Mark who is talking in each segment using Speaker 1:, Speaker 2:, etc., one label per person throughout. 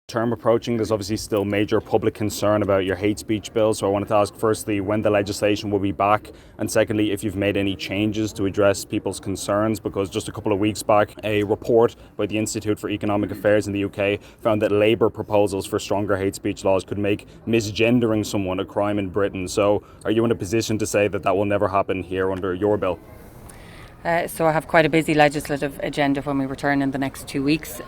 Speaker 1: term approaching, there's obviously still major public concern about your hate speech bill. So I wanted to ask firstly when the legislation will be back, and secondly if you've made any changes to address people's concerns, because just a couple of weeks back a report by the Institute for Economic Affairs in the UK found that Labour proposals for stronger hate speech laws could make misgendering someone a crime in Britain. So are you in a position to say that that will never happen here under your bill?
Speaker 2: So I have quite a busy legislative agenda when we return in the next 2 weeks.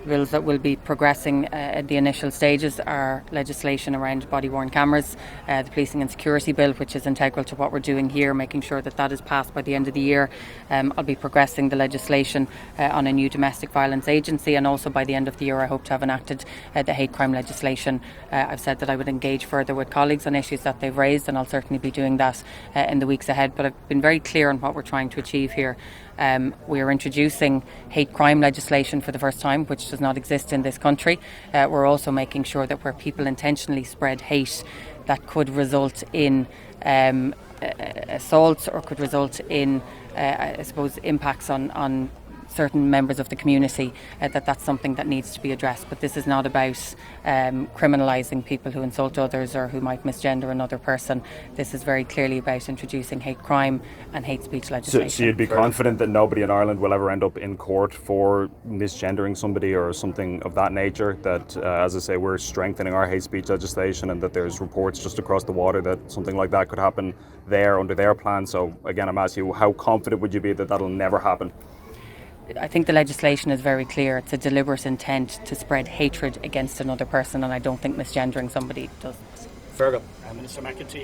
Speaker 2: Bills that will be progressing at the initial stages are legislation around body-worn cameras, the Policing and Security Bill, which is integral to what we're doing here, making sure that that is passed by the end of the year. I'll be progressing the legislation on a new domestic violence agency, and also by the end of the year I hope to have enacted the hate crime legislation. I've said that I would engage further with colleagues on issues that they've raised, and I'll certainly be doing that in the weeks ahead. But I've been very clear on what we're trying to achieve here. We are introducing hate crime legislation for the first time, which does not exist in this country. We're also making sure that where people intentionally spread hate that could result in assaults or could result in, impacts on certain members of the community, that's something that needs to be addressed. But this is not about criminalising people who insult others or who might misgender another person. This is very clearly about introducing hate crime and hate speech legislation.
Speaker 1: So you'd be confident that nobody in Ireland will ever end up in court for misgendering somebody or something of that nature, that as I say, we're strengthening our hate speech legislation, and that there's reports just across the water that something like that could happen there under their plan. So again, I'm asking you, how confident would you be that that'll never happen?
Speaker 2: I think the legislation is very clear. It's a deliberate intent to spread hatred against another person, and I don't think misgendering somebody does.
Speaker 3: Fergal. Minister McEntee.